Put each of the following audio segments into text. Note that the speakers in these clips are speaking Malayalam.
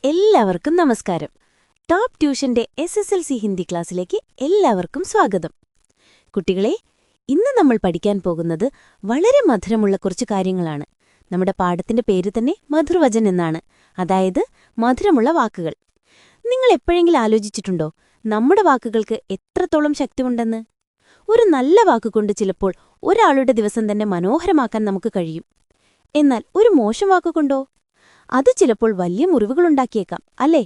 എല്ലാവർക്കും നമസ്കാരം. ടോപ്പ് ട്യൂഷന്റെ SSLC ഹിന്ദി ക്ലാസ്സിലേക്ക് എല്ലാവർക്കും സ്വാഗതം. കുട്ടികളെ, ഇന്ന് നമ്മൾ പഠിക്കാൻ പോകുന്നത് വളരെ മധുരമുള്ള കുറച്ച് കാര്യങ്ങളാണ്. നമ്മുടെ പാഠത്തിന്റെ പേര് തന്നെ മധുർവചൻ എന്നാണ്, അതായത് മധുരമുള്ള വാക്കുകൾ. നിങ്ങൾ എപ്പോഴെങ്കിലും ആലോചിച്ചിട്ടുണ്ടോ നമ്മുടെ വാക്കുകൾക്ക് എത്രത്തോളം ശക്തിയുണ്ടെന്ന്? ഒരു നല്ല വാക്കുകൊണ്ട് ചിലപ്പോൾ ഒരാളുടെ ദിവസം തന്നെ മനോഹരമാക്കാൻ നമുക്ക് കഴിയും. എന്നാൽ ഒരു മോശം വാക്കുകൊണ്ടോ? അത് ചിലപ്പോൾ വലിയ മുറിവുകളുണ്ടാക്കിയേക്കാം, അല്ലേ?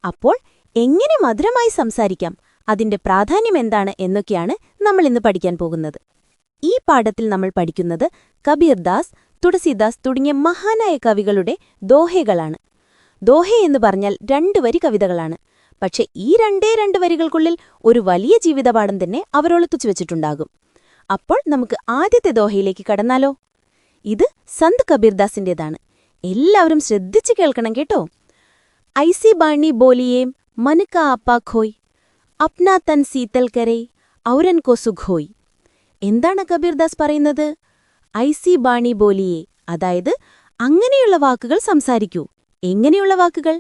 അപ്പോൾ എങ്ങനെ മധുരമായി സംസാരിക്കാം, അതിന്റെ പ്രാധാന്യം എന്താണ് എന്നൊക്കെയാണ് നമ്മൾ ഇന്ന് പഠിക്കാൻ പോകുന്നത്. ഈ പാഠത്തിൽ നമ്മൾ പഠിക്കുന്നത് കബീർദാസ്, തുളസീദാസ് തുടങ്ങിയ മഹാനായ കവികളുടെ ദോഹകളാണ്. ദോഹ എന്ന് പറഞ്ഞാൽ 2 വരി കവിതകളാണ്. പക്ഷെ ഈ രണ്ട് വരികൾക്കുള്ളിൽ ഒരു വലിയ ജീവിതപാഠം തന്നെ അവർ ഒളിപ്പിച്ചു വെച്ചിട്ടുണ്ടാകും. അപ്പോൾ നമുക്ക് ആദ്യത്തെ ദോഹയിലേക്ക് കടന്നാലോ? ഇത് സന്ത് കബീർദാസിന്റേതാണ്. എല്ലാവരും ശ്രദ്ധിച്ചു കേൾക്കണം കേട്ടോ. ഐസി ബാണി ബോലിയേം മനക്ക ആപ്പാ ഖോയ്, അപ്നാ തൻ സീതൽ കരേ ഔരൻ കോ സുഖോയ്. എന്താണ് കബീർദാസ് പറയുന്നത്? ഐസി ബാണി ബോലിയേ, അതായത് അങ്ങനെയുള്ള വാക്കുകൾ സംസാരിക്കൂ. എങ്ങനെയുള്ള വാക്കുകൾ?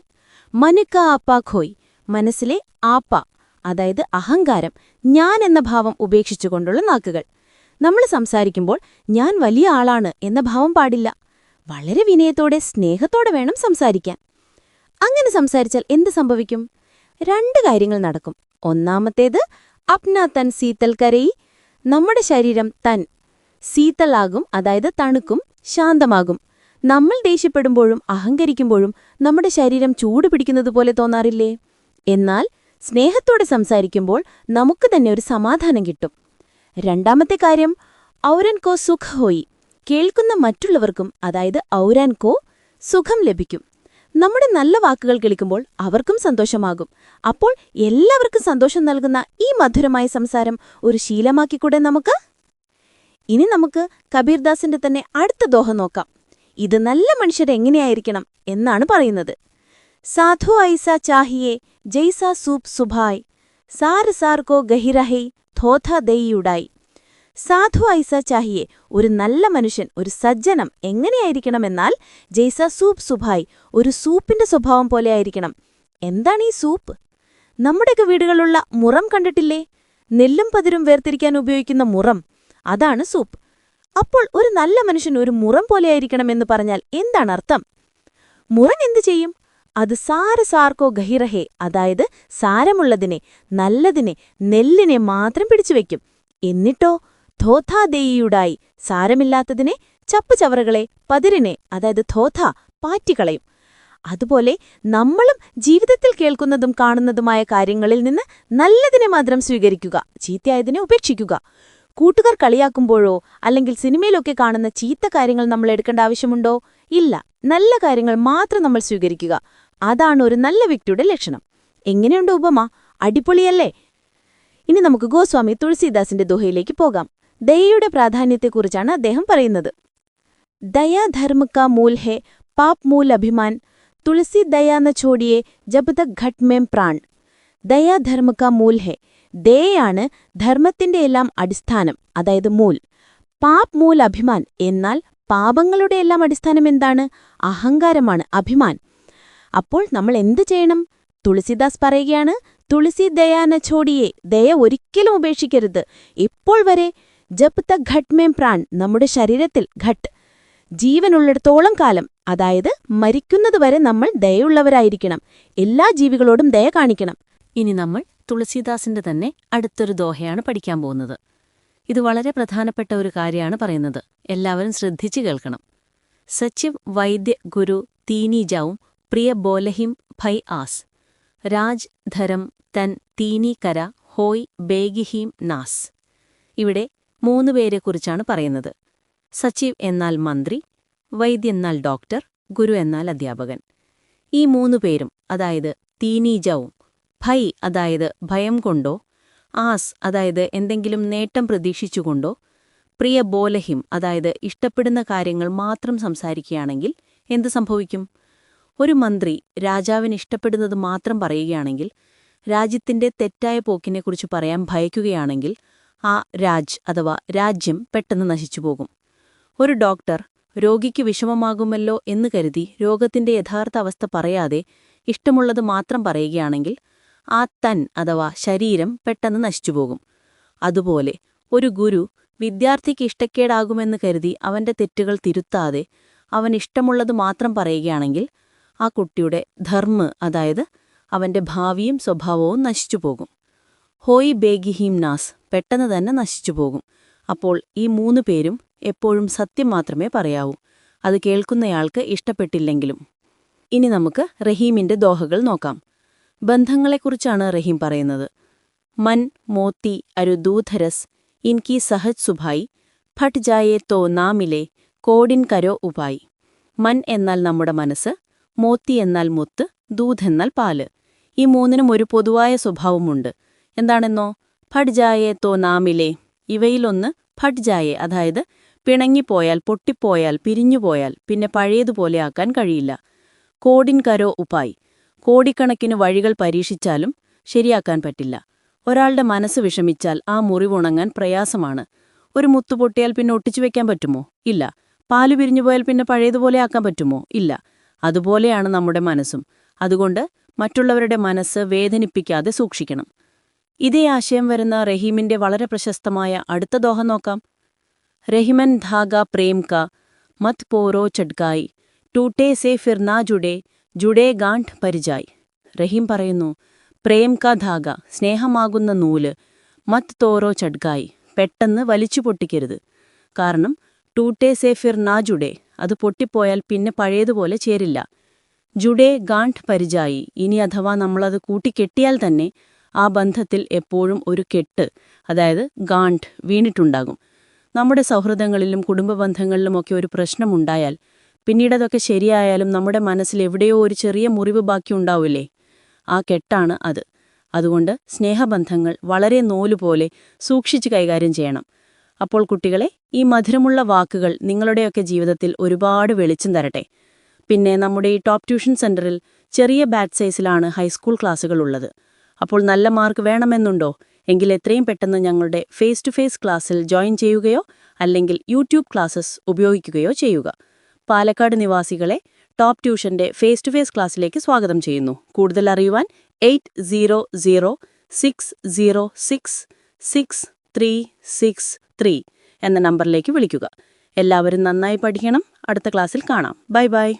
മനക്ക ആപ്പാ ഖോയ്, മനസ്സിലെ ആപ്പ, അതായത് അഹങ്കാരം, ഞാൻ എന്ന ഭാവം ഉപേക്ഷിച്ചുകൊണ്ടുള്ള വാക്കുകൾ. നമ്മൾ സംസാരിക്കുമ്പോൾ ഞാൻ വലിയ ആളാണ് എന്ന ഭാവം പാടില്ല. വളരെ വിനയത്തോടെ, സ്നേഹത്തോടെ വേണം സംസാരിക്കാൻ. അങ്ങനെ സംസാരിച്ചാൽ എന്ത് സംഭവിക്കും? 2 കാര്യങ്ങൾ നടക്കും. ഒന്നാമത്തേത്, അപ്നാ തൻ സീതൽ കരൈ, നമ്മുടെ ശരീരം തൻ സീതലാകും, അതായത് തണുക്കും, ശാന്തമാകും. നമ്മൾ ദേഷ്യപ്പെടുമ്പോഴും അഹങ്കരിക്കുമ്പോഴും നമ്മുടെ ശരീരം ചൂടുപിടിക്കുന്നതുപോലെ തോന്നാറില്ലേ? എന്നാൽ സ്നേഹത്തോടെ സംസാരിക്കുമ്പോൾ നമുക്ക് തന്നെ ഒരു സമാധാനം കിട്ടും. രണ്ടാമത്തെ കാര്യം, ഔരൻ കോ സുഖ് ഹോയി, കേൾക്കുന്ന മറ്റുള്ളവർക്കും, അതായത് ഔരാൻ കോ, സുഖം ലഭിക്കും. നമ്മുടെ നല്ല വാക്കുകൾ കേൾക്കുമ്പോൾ അവർക്കും സന്തോഷമാകും. അപ്പോൾ എല്ലാവർക്കും സന്തോഷം നൽകുന്ന ഈ മധുരമായ സംസാരം ഒരു ശീലമാക്കിക്കൂടെ നമുക്ക്? ഇനി നമുക്ക് കബീർദാസിന്റെ തന്നെ അടുത്ത ദോഹ നോക്കാം. ഇത് നല്ല മനുഷ്യരെങ്ങനെയായിരിക്കണം എന്നാണ് പറയുന്നത്. സാധു ഐസ ചാഹിയേ ജയ്സാ സൂപ് സുഭായ്, സാർ സാർ കോ ഗഹിരഹൈ ഥോഥ ദൈയുടായി. സാധു ഐസ ചാഹിയെ, ഒരു നല്ല മനുഷ്യൻ, ഒരു സജ്ജനം എങ്ങനെയായിരിക്കണമെന്നാൽ ജയ്സ സൂപ് സുഭായ്, ഒരു സൂപ്പിന്റെ സ്വഭാവം പോലെയായിരിക്കണം. എന്താണ് ഈ സൂപ്പ്? നമ്മുടെയൊക്കെ വീടുകളുള്ള മുറം കണ്ടിട്ടില്ലേ? നെല്ലും പതിരും വേർതിരിക്കാൻ ഉപയോഗിക്കുന്ന മുറം, അതാണ് സൂപ്പ്. അപ്പോൾ ഒരു നല്ല മനുഷ്യൻ ഒരു മുറം പോലെയായിരിക്കണമെന്ന് പറഞ്ഞാൽ എന്താണ് അർത്ഥം? മുറം എന്തു ചെയ്യും? അത് സാർക്കോ ഗഹിറഹേ, അതായത് സാരമുള്ളതിനെ, നല്ലതിനെ, നെല്ലിനെ മാത്രം പിടിച്ചുവെക്കും. എന്നിട്ടോ ധോഥാദേയിയുടായി, സാരമില്ലാത്തതിനെ, ചപ്പുചവറുകളെ, പതിരിനെ, അതായത് ധോഥ, പാറ്റിക്കളയും. അതുപോലെ നമ്മളും ജീവിതത്തിൽ കേൾക്കുന്നതും കാണുന്നതുമായ കാര്യങ്ങളിൽ നിന്ന് നല്ലതിനെ മാത്രം സ്വീകരിക്കുക, ചീത്തയായതിനെ ഉപേക്ഷിക്കുക. കൂട്ടുകാർ കളിയാക്കുമ്പോഴോ അല്ലെങ്കിൽ സിനിമയിലൊക്കെ കാണുന്ന ചീത്ത കാര്യങ്ങൾ നമ്മൾ എടുക്കേണ്ട ആവശ്യമുണ്ടോ? ഇല്ല. നല്ല കാര്യങ്ങൾ മാത്രം നമ്മൾ സ്വീകരിക്കുക. അതാണ് ഒരു നല്ല വ്യക്തിയുടെ ലക്ഷണം. എങ്ങനെയുണ്ട് ഉപമ? അടിപൊളിയല്ലേ? ഇനി നമുക്ക് ഗോസ്വാമി തുളസീദാസിന്റെ ദോഹയിലേക്ക് പോകാം. ദയയുടെ പ്രാധാന്യത്തെക്കുറിച്ചാണ് അദ്ദേഹം പറയുന്നത്. ദയാ ധർമ്മ കാ മൂൽ ഹെ, പാപ് മൂൽ അഭിമാൻ, തുളസി ദയാ ന ഛോഡിയെ ജബ് തക് ഘട്ട് മേം പ്രാൺ. ദയാ ധർമ്മ കാ മൂൽ ഹെ, ദയയാണ് ധർമ്മത്തിന്റെ എല്ലാം അടിസ്ഥാനം, അതായത് മൂൽ. പാപ് മൂൽ അഭിമാൻ, എന്നാൽ പാപങ്ങളുടെ എല്ലാം അടിസ്ഥാനം എന്താണ്? അഹങ്കാരമാണ്, അഭിമാൻ. അപ്പോൾ നമ്മൾ എന്തു ചെയ്യണം? തുളസീദാസ് പറയുകയാണ്, തുളസി ദയാന ഛോഡിയെ, ദയ ഒരിക്കലും ഉപേക്ഷിക്കരുത്. ഇപ്പോൾ വരെ ജബ് തക് ഘട്ട് മേം പ്രാൺ, നമ്മുടെ ശരീരത്തിൽ ഘട്ട്, ജീവനുള്ളിടത്തോളം കാലം, അതായത് മരിക്കുന്നതുവരെ നമ്മൾ ദയുള്ളവരായിരിക്കണം. എല്ലാ ജീവികളോടും ദയ കാണിക്കണം. ഇനി നമ്മൾ തുളസീദാസിന്റെ തന്നെ അടുത്തൊരു ദോഹയാണ് പഠിക്കാൻ പോകുന്നത്. ഇത് വളരെ പ്രധാനപ്പെട്ട ഒരു കാര്യമാണ് പറയുന്നത്. എല്ലാവരും ശ്രദ്ധിച്ചു കേൾക്കണം. സച്ചിവ് വൈദ്യ ഗുരു തീനി ജാവും പ്രിയ ബോലഹിം ഭൈ ആസ്, രാജ് ധരം തൻ തീനി കര ഹോയ് ബേഗിഹീം നാസ്. ഇവിടെ 3 പേരെക്കുറിച്ചാണ് പറയുന്നത്. സച്ചിവ് എന്നാൽ മന്ത്രി, വൈദ്യ എന്നാൽ ഡോക്ടർ, ഗുരു എന്നാൽ അധ്യാപകൻ. ഈ 3 പേരും, അതായത് തീനീജവും, ഭൈ അതായത് ഭയം കൊണ്ടോ, ആസ് അതായത് എന്തെങ്കിലും നേട്ടം പ്രതീക്ഷിച്ചുകൊണ്ടോ, പ്രിയ ബോലഹിം അതായത് ഇഷ്ടപ്പെടുന്ന കാര്യങ്ങൾ മാത്രം സംസാരിക്കുകയാണെങ്കിൽ എന്ത് സംഭവിക്കും? ഒരു മന്ത്രി രാജാവിന് ഇഷ്ടപ്പെടുന്നത് മാത്രം പറയുകയാണെങ്കിൽ, രാജ്യത്തിന്റെ തെറ്റായ പോക്കിനെക്കുറിച്ച് പറയാൻ ഭയക്കുകയാണെങ്കിൽ ആ രാജ് അഥവാ രാജ്യം പെട്ടെന്ന് നശിച്ചുപോകും. ഒരു ഡോക്ടർ രോഗിക്ക് വിഷമമാകുമല്ലോ എന്ന് കരുതി രോഗത്തിന്റെ യഥാർത്ഥ അവസ്ഥ പറയാതെ ഇഷ്ടമുള്ളത് മാത്രം പറയുകയാണെങ്കിൽ ആ തൻ അഥവാ ശരീരം പെട്ടെന്ന് നശിച്ചുപോകും. അതുപോലെ ഒരു ഗുരു വിദ്യാർത്ഥിക്ക് ഇഷ്ടക്കേടാകുമെന്ന് കരുതി അവന്റെ തെറ്റുകൾ തിരുത്താതെ അവൻ ഇഷ്ടമുള്ളത് മാത്രം പറയുകയാണെങ്കിൽ ആ കുട്ടിയുടെ ധർമ്മ അതായത് അവന്റെ ഭാവിയും സ്വഭാവവും നശിച്ചുപോകും. ഹോയ് ബേഗിഹീം നാസ് പെട്ടെന്ന് തന്നെ നശിച്ചുപോകും. അപ്പോൾ ഈ 3 പേരും എപ്പോഴും സത്യം മാത്രമേ പറയാവൂ, അത് കേൾക്കുന്നയാൾക്ക് ഇഷ്ടപ്പെട്ടില്ലെങ്കിലും. ഇനി നമുക്ക് റഹീമിന്റെ ദോഹകൾ നോക്കാം. ബന്ധങ്ങളെക്കുറിച്ചാണ് റഹീം പറയുന്നത്. മൻ മോത്തി അരു ദൂധരസ് ഇൻകി സഹജ് സുഭായി ഫട്ട് ജായേ തോ നാമിലെ കോഡിൻ കരോ ഉപായി. മൻ എന്നാൽ നമ്മുടെ മനസ്സ്, മോത്തി എന്നാൽ മുത്ത്, ദൂധ് എന്നാൽ പാല്. ഈ 3നും ഒരു പൊതുവായ സ്വഭാവമുണ്ട്. എന്താണെന്നോ? ഫട്ട് ജായേ തോ നാമിലെ, ഇവയിലൊന്ന് ഫട്ട് ജായേ അതായത് പിണങ്ങിപ്പോയാൽ, പൊട്ടിപ്പോയാൽ, പിരിഞ്ഞുപോയാൽ പിന്നെ പഴയതുപോലെ ആക്കാൻ കഴിയില്ല. കോഡിൻ കരോ ഉപായി, കോടിക്കണക്കിന് വഴികൾ പരീക്ഷിച്ചാലും ശരിയാക്കാൻ പറ്റില്ല. ഒരാളുടെ മനസ്സ് വിഷമിച്ചാൽ ആ മുറിവുണങ്ങാൻ പ്രയാസമാണ്. ഒരു മുത്തു പൊട്ടിയാൽ പിന്നെ ഒട്ടിച്ചു വെക്കാൻ പറ്റുമോ? ഇല്ല. പാല് പിരിഞ്ഞുപോയാൽ പിന്നെ പഴയതുപോലെ ആക്കാൻ പറ്റുമോ? ഇല്ല. അതുപോലെയാണ് നമ്മുടെ മനസ്സും. അതുകൊണ്ട് മറ്റുള്ളവരുടെ മനസ്സ് വേദനിപ്പിക്കാതെ സൂക്ഷിക്കണം. ഇതേ ആശയം വരുന്ന റഹീമിന്റെ വളരെ പ്രശസ്തമായ അടുത്ത ദോഹ നോക്കാം. റഹിമൻ ധാഗ പ്രേം കാ മത് പോരോ ചഡ്കായി ടൂട്ടേ സേ ഫിർ നാ ജുഡേ ജുഡേ ഗാണ്ഠ് പരിജായ്. റഹീം പറയുന്നു, പ്രേം കാ ധാഗ സ്നേഹമാകുന്ന നൂല് മത് തോറോ ചഡ്കായി പെട്ടെന്ന് വലിച്ചു പൊട്ടിക്കരുത്. കാരണം ടൂട്ടേ സേ ഫിർ നാ ജുഡേ അത് പൊട്ടിപ്പോയാൽ പിന്നെ പഴയതുപോലെ ചേരില്ല. ജുഡേ ഗാണ്ഠ് പരിജായി ഇനി അഥവാ നമ്മളത് കൂട്ടിക്കെട്ടിയാൽ തന്നെ ആ ബന്ധത്തിൽ എപ്പോഴും ഒരു കെട്ട് അതായത് ഗാണ്ഠ് വീണിട്ടുണ്ടാകും. നമ്മുടെ സൗഹൃദങ്ങളിലും കുടുംബ ബന്ധങ്ങളിലുമൊക്കെ ഒരു പ്രശ്നമുണ്ടായാൽ പിന്നീടതൊക്കെ ശരിയായാലും നമ്മുടെ മനസ്സിൽ എവിടെയോ ഒരു ചെറിയ മുറിവ് ബാക്കിയുണ്ടാവില്ലേ? ആ കെട്ടാണ് അത്. അതുകൊണ്ട് സ്നേഹബന്ധങ്ങൾ വളരെ നൂലുപോലെ സൂക്ഷിച്ച് കൈകാര്യം ചെയ്യണം. അപ്പോൾ കുട്ടികളെ, ഈ മധുരമുള്ള വാക്കുകൾ നിങ്ങളുടെയൊക്കെ ജീവിതത്തിൽ ഒരുപാട് വെളിച്ചം തരട്ടെ. പിന്നെ നമ്മുടെ ഈ ടോപ്പ് ട്യൂഷൻ സെന്ററിൽ ചെറിയ ബാച്ച് സൈസിലാണ് ഹൈസ്കൂൾ ക്ലാസ്സുകൾ ഉള്ളത്. അപ്പോൾ നല്ല മാർക്ക് വേണമെന്നുണ്ടോ? എങ്കിൽ എത്രയും പെട്ടെന്ന് ഞങ്ങളുടെ ഫേസ് ടു ഫേസ് ക്ലാസ്സിൽ ജോയിൻ ചെയ്യുകയോ അല്ലെങ്കിൽ യൂട്യൂബ് ക്ലാസ്സസ് ഉപയോഗിക്കുകയോ ചെയ്യുക. പാലക്കാട് നിവാസികളെ ടോപ്പ് ട്യൂഷന്റെ ഫേസ് ടു ഫേസ് ക്ലാസ്സിലേക്ക് സ്വാഗതം ചെയ്യുന്നു. കൂടുതൽ അറിയുവാൻ 8006606363 എന്ന നമ്പറിലേക്ക് വിളിക്കുക. എല്ലാവരും നന്നായി പഠിക്കണം. അടുത്ത ക്ലാസ്സിൽ കാണാം. Bye bye.